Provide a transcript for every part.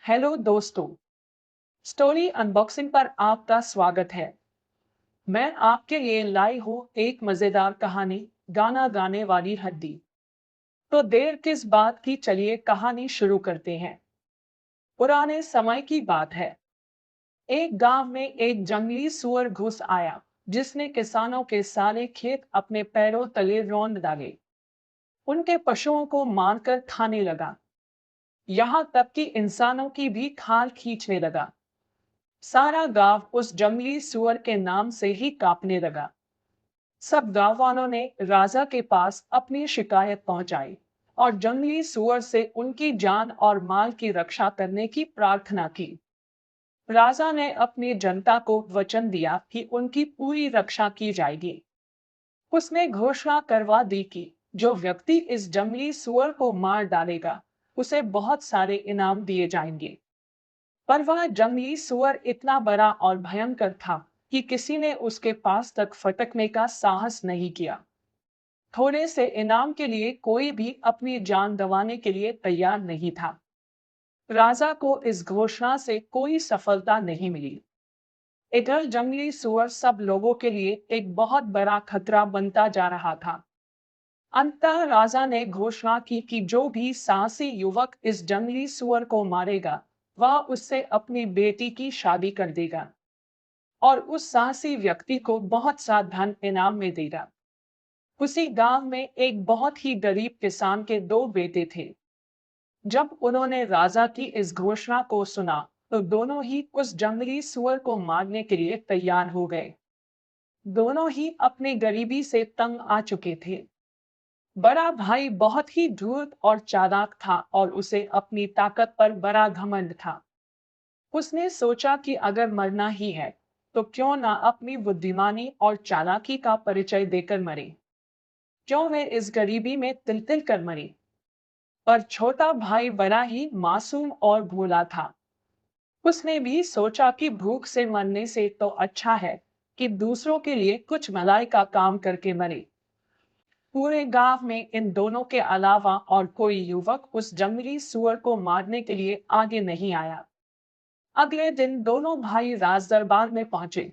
Hello दोस्तों। Story unboxing पर आपका स्वागत है। मैं आपके लिए लाई हूँ एक मजेदार कहानी, गाना गाने वाली हड्डी। तो देर किस बात की, चलिए कहानी शुरू करते हैं। पुराने समय की बात है। एक गांव में एक जंगली सुअर घुस आया, जिसने किसानों के सारे खेत अपने पैरों तले रौंद डाले। उनके पशुओं को मारकर खाने लगा, यहाँ तक कि इंसानों की भी खाल खींचने लगा। सारा गांव उस जंगली सुअर के नाम से ही कांपने लगा। सब गांव वालों ने राजा के पास अपनी शिकायत पहुंचाई और जंगली सुअर से उनकी जान और माल की रक्षा करने की प्रार्थना की। राजा ने अपनी जनता को वचन दिया कि उनकी पूरी रक्षा की जाएगी। उसने घोषणा करवा दी कि जो व्यक्ति इस जंगली सुअर को मार डालेगा, उसे बहुत सारे इनाम दिए जाएंगे। पर वह जंगली सुअर इतना बड़ा और भयंकर था कि किसी ने उसके पास तक फटकने का साहस नहीं किया। थोड़े से इनाम के लिए कोई भी अपनी जान गंवाने के लिए तैयार नहीं था। राजा को इस घोषणा से कोई सफलता नहीं मिली। इधर जंगली सुअर सब लोगों के लिए एक बहुत बड़ा खतरा बनता जा रहा था। अंततः राजा ने घोषणा की कि जो भी साहसी युवक इस जंगली सुअर को मारेगा, वह उससे अपनी बेटी की शादी कर देगा और उस साहसी व्यक्ति को बहुत सा धन इनाम में देगा। उसी गांव में एक बहुत ही गरीब किसान के दो बेटे थे। जब उन्होंने राजा की इस घोषणा को सुना, तो दोनों ही उस जंगली सुअर को मारने के लिए तैयार हो गए। दोनों ही अपनी गरीबी से तंग आ चुके थे। बड़ा भाई बहुत ही धूर्त और चालाक था और उसे अपनी ताकत पर बड़ा घमंड था। उसने सोचा कि अगर मरना ही है, तो क्यों ना अपनी बुद्धिमानी और चालाकी का परिचय देकर मरे। क्यों वे इस गरीबी में तिल तिल कर मरे। पर छोटा भाई बड़ा ही मासूम और भोला था। उसने भी सोचा कि भूख से मरने से तो अच्छा है कि दूसरों के लिए कुछ भलाई का काम करके मरे। पूरे गांव में इन दोनों के अलावा और कोई युवक उस जंगली सुअर को मारने के लिए आगे नहीं आया। अगले दिन दोनों भाई राज दरबार में पहुंचे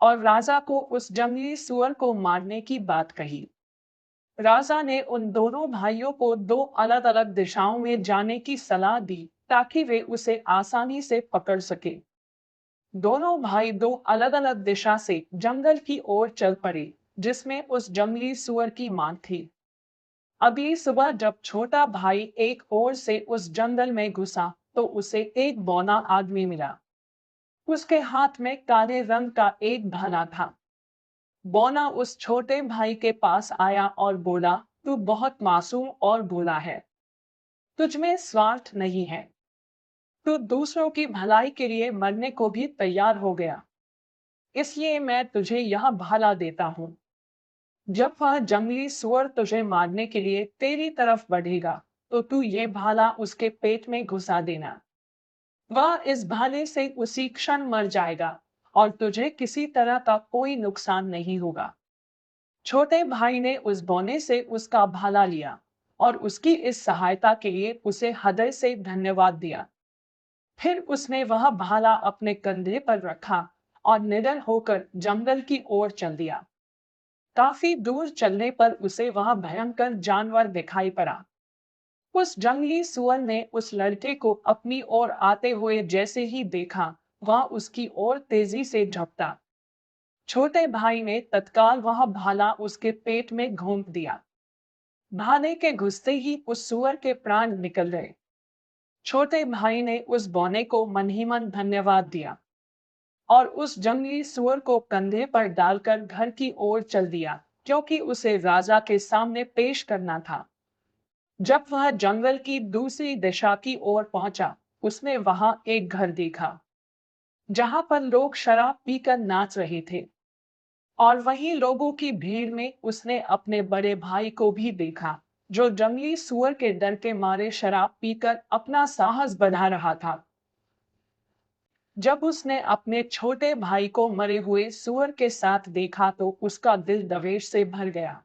और राजा को उस जंगली सुअर को मारने की बात कही। राजा ने उन दोनों भाइयों को दो अलग अलग दिशाओं में जाने की सलाह दी, ताकि वे उसे आसानी से पकड़ सके। दोनों भाई दो अलग अलग दिशा से जंगल की ओर चल पड़े, जिसमें उस जंगली सुअर की मां थी। अभी सुबह जब छोटा भाई एक ओर से उस जंगल में घुसा, तो उसे एक बौना आदमी मिला। उसके हाथ में काले रंग का एक भाला था। बौना उस छोटे भाई के पास आया और बोला, तू बहुत मासूम और भोला है। तुझमें स्वार्थ नहीं है। तू दूसरों की भलाई के लिए मरने को भी तैयार हो गया। इसलिए मैं तुझे यह भाला देता हूँ। जब वह जंगली सुअर तुझे मारने के लिए तेरी तरफ बढ़ेगा, तो तू ये भाला उसके पेट में घुसा देना। वह इस भाले से उसी क्षण मर जाएगा और तुझे किसी तरह का कोई नुकसान नहीं होगा। छोटे भाई ने उस बौने से उसका भाला लिया और उसकी इस सहायता के लिए उसे हृदय से धन्यवाद दिया। फिर उसने वह भाला अपने कंधे पर रखा और निडर होकर जंगल की ओर चल दिया। काफी दूर चलने पर उसे वह भयंकर जानवर दिखाई पड़ा। उस जंगली सुअर ने उस लड़के को अपनी ओर आते हुए जैसे ही देखा, वह उसकी ओर तेजी से झपटा। छोटे भाई ने तत्काल वह भाला उसके पेट में घोंप दिया। भाले के घुसते ही उस सुअर के प्राण निकल गए। छोटे भाई ने उस बौने को मन ही मन धन्यवाद दिया और उस जंगली सुअर को कंधे पर डालकर घर की ओर चल दिया, क्योंकि उसे राजा के सामने पेश करना था। जब वह जंगल की दूसरी दिशा की ओर पहुंचा, उसने वहां एक घर देखा, जहां पर लोग शराब पीकर नाच रहे थे। और वहीं लोगों की भीड़ में उसने अपने बड़े भाई को भी देखा, जो जंगली सुअर के डर के मारे शराब पीकर अपना साहस बढ़ा रहा था। जब उसने अपने छोटे भाई को मरे हुए सुअर के साथ देखा, तो उसका दिल द्वेष से भर गया।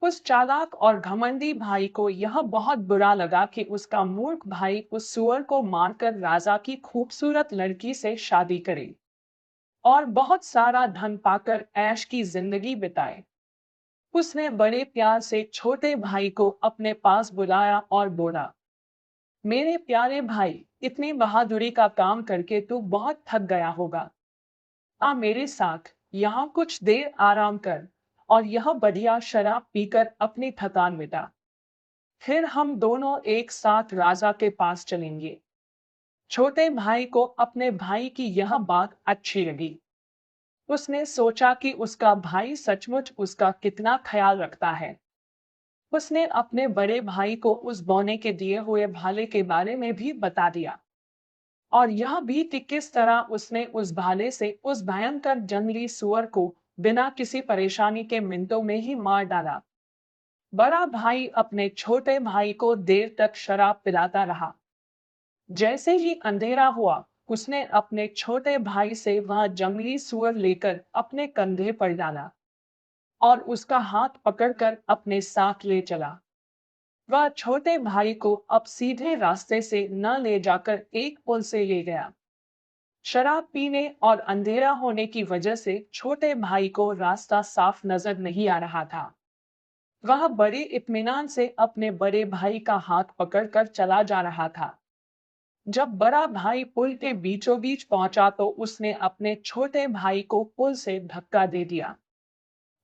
उस चालाक और घमंडी भाई को यह बहुत बुरा लगा कि उसका मूर्ख भाई उस सुअर को मारकर राजा की खूबसूरत लड़की से शादी करे और बहुत सारा धन पाकर ऐश की जिंदगी बिताए। उसने बड़े प्यार से छोटे भाई को अपने पास बुलाया और बोला, मेरे प्यारे भाई, इतनी बहादुरी का काम करके तू बहुत थक गया होगा। आ मेरे साथ यहाँ कुछ देर आराम कर और यह बढ़िया शराब पीकर अपनी थकान मिटा। फिर हम दोनों एक साथ राजा के पास चलेंगे। छोटे भाई को अपने भाई की यह बात अच्छी लगी। उसने सोचा कि उसका भाई सचमुच उसका कितना ख्याल रखता है। उसने अपने बड़े भाई को उस बौने के दिए हुए भाले के बारे में भी बता दिया और यह भी कि किस तरह उसने उस भाले से उस भयंकर जंगली सुअर को बिना किसी परेशानी के मिनटों में ही मार डाला। बड़ा भाई अपने छोटे भाई को देर तक शराब पिलाता रहा। जैसे ही अंधेरा हुआ, उसने अपने छोटे भाई से वह जंगली सुअर लेकर अपने कंधे पर डाला और उसका हाथ पकड़कर अपने साथ ले चला। वह छोटे भाई को अब सीधे रास्ते से न ले जाकर एक पुल से ले गया। शराब पीने और अंधेरा होने की वजह से छोटे भाई को रास्ता साफ नजर नहीं आ रहा था। वह बड़े इत्मीनान से अपने बड़े भाई का हाथ पकड़कर चला जा रहा था। जब बड़ा भाई पुल के बीचों बीच पहुंचा तो उसने अपने छोटे भाई को पुल से धक्का दे दिया।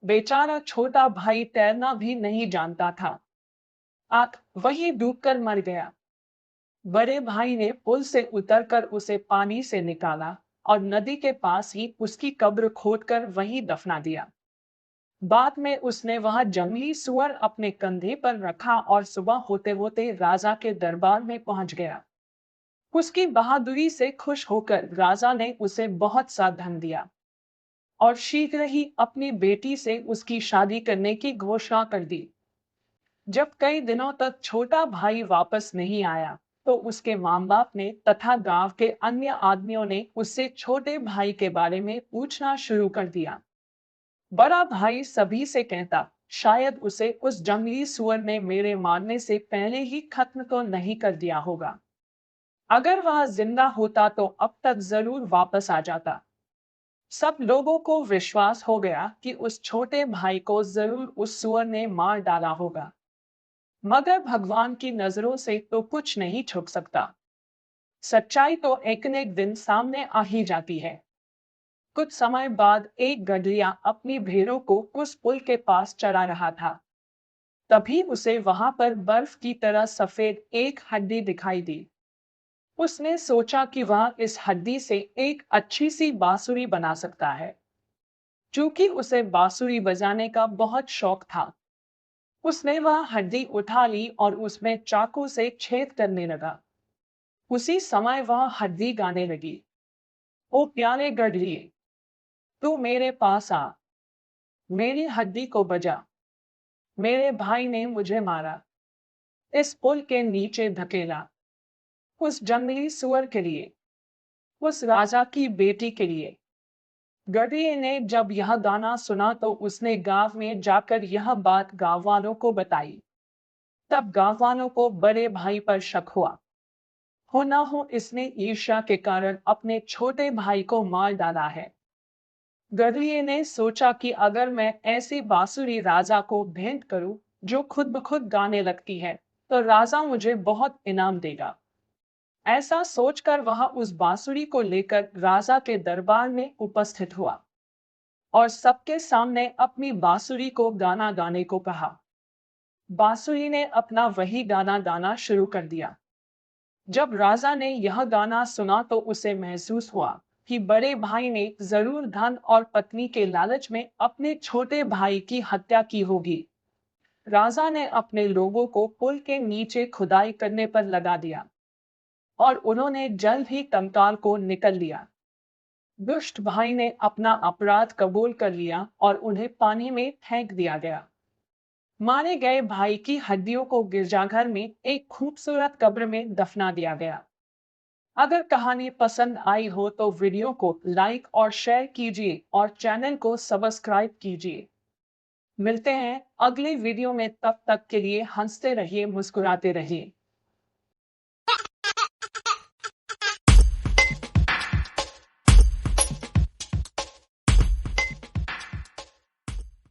बेचारा छोटा भाई तैरना भी नहीं जानता था। आख वही डूबकर मर गया। बड़े भाई ने पुल से उतरकर उसे पानी से निकाला और नदी के पास ही उसकी कब्र खोदकर वहीं दफना दिया। बाद में उसने वह जंगली सुअर अपने कंधे पर रखा और सुबह होते होते राजा के दरबार में पहुंच गया। उसकी बहादुरी से खुश होकर राजा ने उसे बहुत सा धन दिया और शीघ्र ही अपनी बेटी से उसकी शादी करने की घोषणा कर दी। जब कई दिनों तक छोटा भाई वापस नहीं आया, तो उसके माँ बाप ने तथा गांव के अन्य आदमियों ने उससे छोटे भाई के बारे में पूछना शुरू कर दिया। बड़ा भाई सभी से कहता, शायद उसे उस जंगली सुअर ने मेरे मारने से पहले ही खत्म तो नहीं कर दिया होगा। अगर वह जिंदा होता तो अब तक जरूर वापस आ जाता। सब लोगों को विश्वास हो गया कि उस छोटे भाई को जरूर उस सुअर ने मार डाला होगा। मगर भगवान की नजरों से तो कुछ नहीं छुप सकता। सच्चाई तो एक न एक दिन सामने आ ही जाती है। कुछ समय बाद एक गधरिया अपनी भेड़ों को उस पुल के पास चरा रहा था। तभी उसे वहां पर बर्फ की तरह सफेद एक हड्डी दिखाई दी। उसने सोचा कि वह इस हड्डी से एक अच्छी सी बांसुरी बना सकता है। क्योंकि उसे बांसुरी बजाने का बहुत शौक था, उसने वह हड्डी उठा ली और उसमें चाकू से छेद करने लगा। उसी समय वह हड्डी गाने लगी, ओ प्यारे गडरिए, तू मेरे पास आ, मेरी हड्डी को बजा। मेरे भाई ने मुझे मारा, इस पुल के नीचे धकेला, उस जंगली सुअर के लिए, उस राजा की बेटी के लिए। गडरिए ने जब यह गाना सुना तो उसने गांव में जाकर यह बात गांव वालों को बताई। तब गांव वालों को बड़े भाई पर शक हुआ। हो ना हो इसने ईर्ष्या के कारण अपने छोटे भाई को मार डाला है। गधरिए ने सोचा कि अगर मैं ऐसी बांसुरी राजा को भेंट करूं जो खुद ब खुद गाने लगती है, तो राजा मुझे बहुत इनाम देगा। ऐसा सोचकर वह उस बांसुरी को लेकर राजा के दरबार में उपस्थित हुआ और सबके सामने अपनी बांसुरी को गाना गाने को कहा। बांसुरी ने अपना वही गाना गाना शुरू कर दिया। जब राजा ने यह गाना सुना तो उसे महसूस हुआ कि बड़े भाई ने जरूर धन और पत्नी के लालच में अपने छोटे भाई की हत्या की होगी। राजा ने अपने लोगों को पुल के नीचे खुदाई करने पर लगा दिया और उन्होंने जल्द ही कंकाल को निकल लिया। दुष्ट भाई ने अपना अपराध कबूल कर लिया और उन्हें पानी में फेंक दिया गया। मारे गए भाई की हड्डियों को गिरजाघर में एक खूबसूरत कब्र में दफना दिया गया। अगर कहानी पसंद आई हो तो वीडियो को लाइक और शेयर कीजिए और चैनल को सब्सक्राइब कीजिए। मिलते हैं अगले वीडियो में, तब तक के लिए हंसते रहिए, मुस्कुराते रहिए।